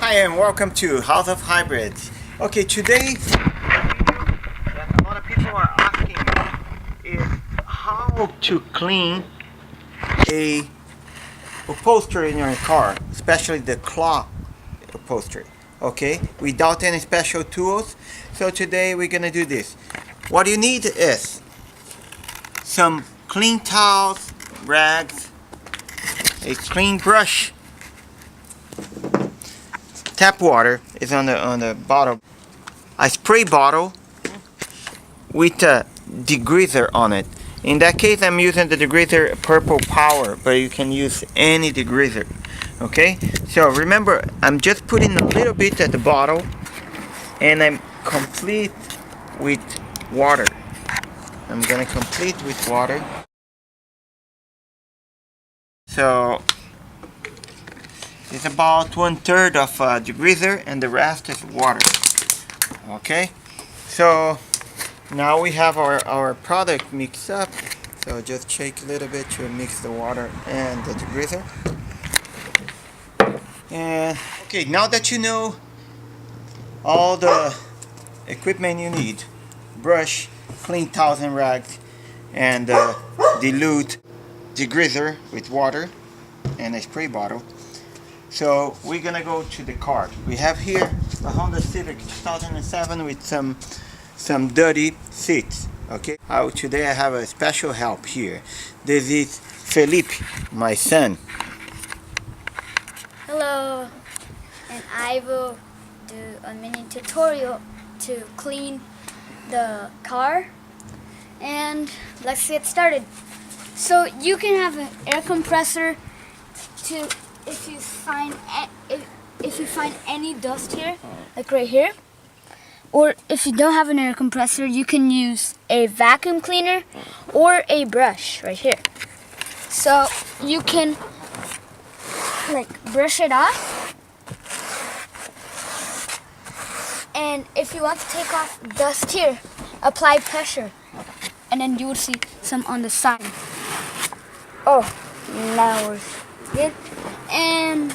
Hi and welcome to House of Hybrids. Okay, today that a lot of people are asking is how to clean a upholstery in your car, especially the cloth upholstery. Okay, without any special tools. So today we're gonna do this. What you need is some clean towels, rags, a clean brush. Tap water is on the bottle. A spray bottle with a degreaser on it. In that case, I'm using the degreaser Purple Power, but you can use any degreaser. Okay? So remember, I'm just putting a little bit at the bottle, and I'm complete with water. I'm gonna complete with water. So it's about 1/3 of degreaser and the rest is water. Okay, so now we have our product mixed up. So just shake a little bit to mix the water and the degreaser. And okay, now that you know all the equipment you need, brush, clean towels and rags, and dilute degreaser with water and a spray bottle. So we're gonna go to the car. We have here a Honda Civic 2007 with some dirty seats. Okay. Today I have a special help here. This is Felipe, my son. Hello, and I will do a mini tutorial to clean the car. And let's get started. So you can have an air compressor to if you find any dust here, like right here, or if you don't have an air compressor, you can use a vacuum cleaner or a brush right here. So you can like brush it off, and if you want to take off dust here, apply pressure, and then you will see some on the side. Oh, now we're good. And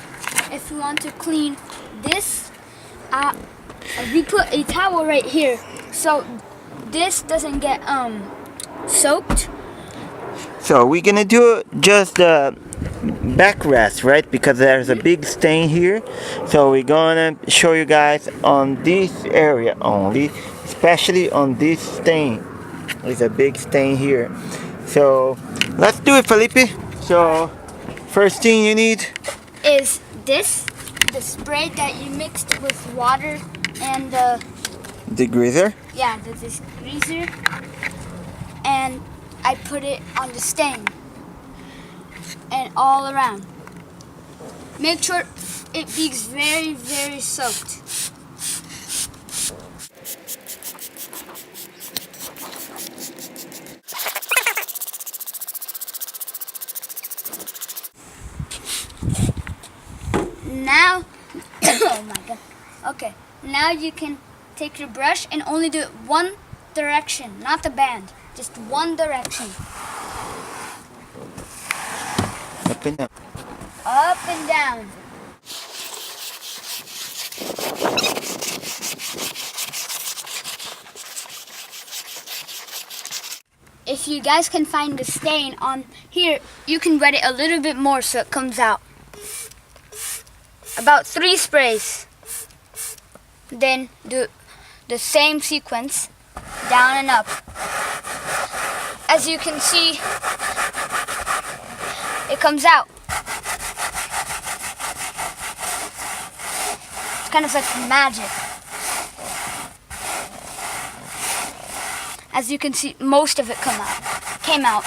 if you want to clean this, we put a towel right here so this doesn't get soaked. So we're gonna do just the backrest, right? Because there's a big stain here. So we're gonna show you guys on this area only, especially on this stain. There's a big stain here. So let's do it, Felipe. So first thing you need is this, the spray that you mixed with water and the degreaser. Yeah, the degreaser. And I put it on the stain and all around. Make sure it be very, very soaked. Now, oh my god. Okay, now you can take your brush and only do it one direction, not the band, just one direction. Up and down. Up and down. If you guys can find the stain on here, you can wet it a little bit more so it comes out. About 3 sprays. Then do the same sequence, down and up. As you can see, it comes out. It's kind of like magic. As you can see, most of it came out.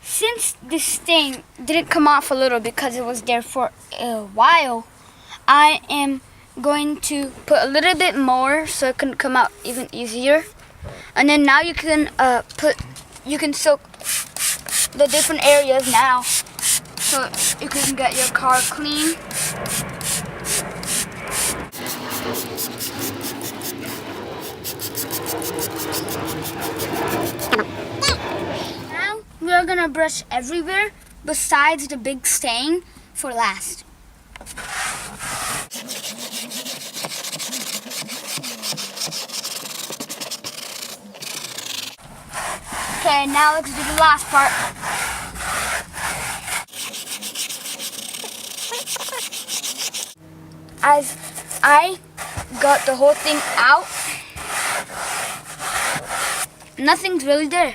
Since this stain didn't come off a little because it was there for a while, I am going to put a little bit more so it can come out even easier. And then now you can soak the different areas now so you can get your car clean. Now gonna brush everywhere besides the big stain for last. Okay, now let's do the last part. As I got the whole thing out, nothing's really there.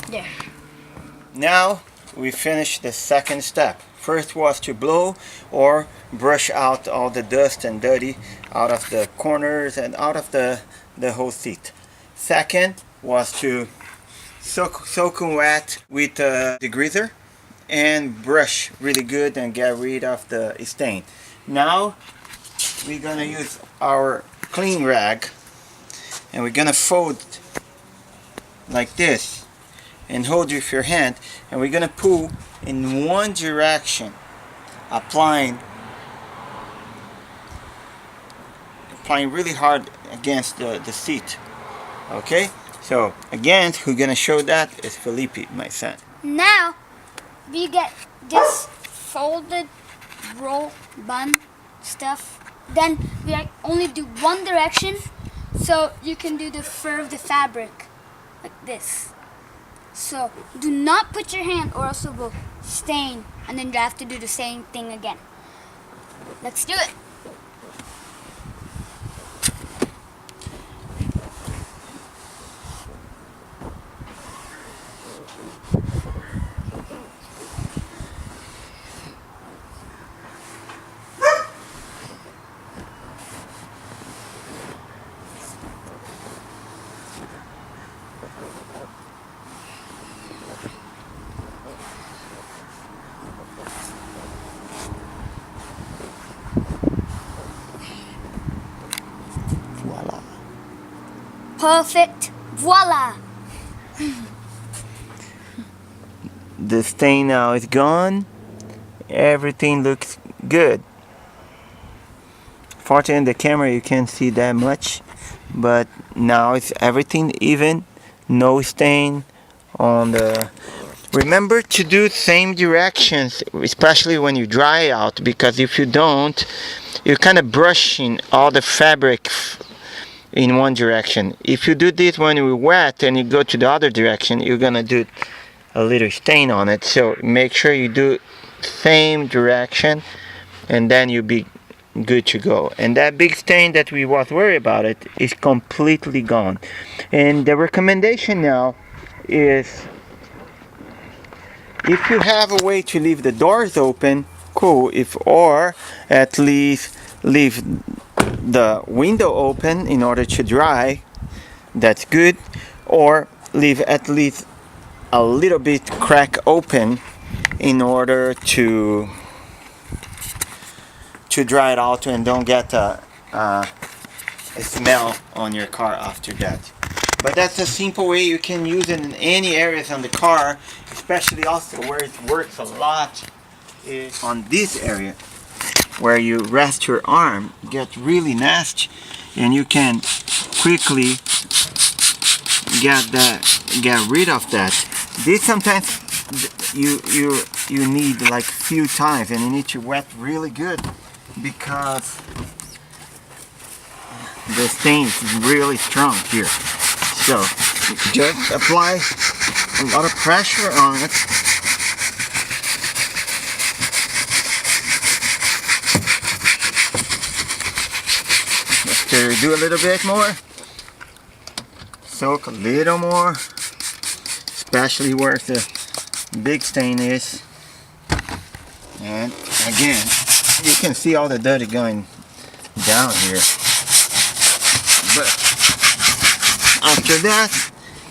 There. Now we finished the second step. First was to blow or brush out all the dust and dirty out of the corners and out of the whole seat. Second was to soak wet with the degreaser and brush really good and get rid of the stain. Now we're gonna use our clean rag and we're gonna fold like this and hold with your hand, and we're gonna pull in one direction, applying really hard against the seat. Okay, so again, who's gonna show that is Felipe, my son. Now we get this folded roll bun stuff. Then we only do one direction, so you can do the fur of the fabric like this. So do not put your hand or else it will stain, and then you have to do the same thing again. Let's do it. Voila. Perfect. Voila. The stain now is gone. Everything looks good. Fortunately, in the camera you can't see that much, but now it's everything even, no stain on the. Remember to do same directions, especially when you dry out, because if you don't, you're kind of brushing all the fabric in one direction. If you do this when you're wet and you go to the other direction, you're gonna do a little stain on it. So make sure you do same direction, and then you'll be good to go. And that big stain that we was worried about it is completely gone. And the recommendation now is, if you have a way to leave the doors open, cool. Or at least leave the window open in order to dry, that's good. Or leave at least a little bit crack open in order to dry it out and don't get a smell on your car after that. But that's a simple way you can use it in any areas on the car, especially also where it works a lot is on this area where you rest your arm, get really nasty, and you can quickly get rid of that. This sometimes you need like few times, and you need to wet really good because the stain is really strong here. So just apply a lot of pressure on it. After you do a little bit more, soak a little more, especially where the big stain is. And again, you can see all the dirty going down here. But after that,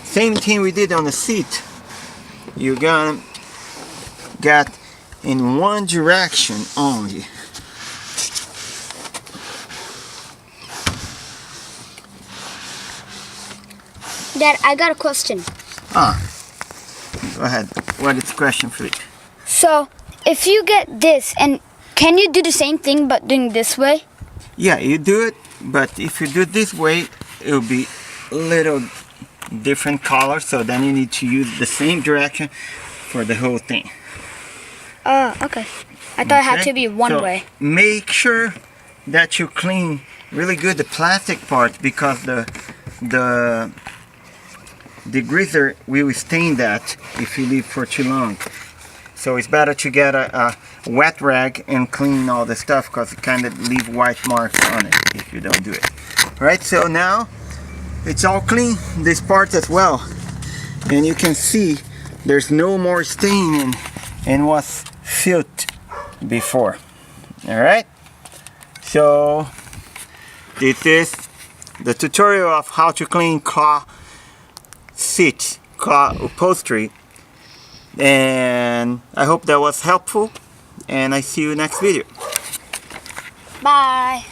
same thing we did on the seat. You're gonna get in one direction only. Dad, I got a question. Go ahead. What is the question, Felipe? So, if you get this, and can you do the same thing but doing this way? Yeah, you do it, but if you do it this way, it'll be a little different colors, so then you need to use the same direction for the whole thing. Okay. I thought it had to be one So way. make sure that you clean really good the plastic part, because the degreaser will stain that if you leave for too long. So it's better to get a wet rag and clean all the stuff, because it kind of leave white marks on it if you don't do it. Right, so now it's all clean, this part as well. And you can see there's no more stain and was filled before. Alright, so this is the tutorial of how to clean car seats, car upholstery, and I hope that was helpful, and I see you next video. Bye.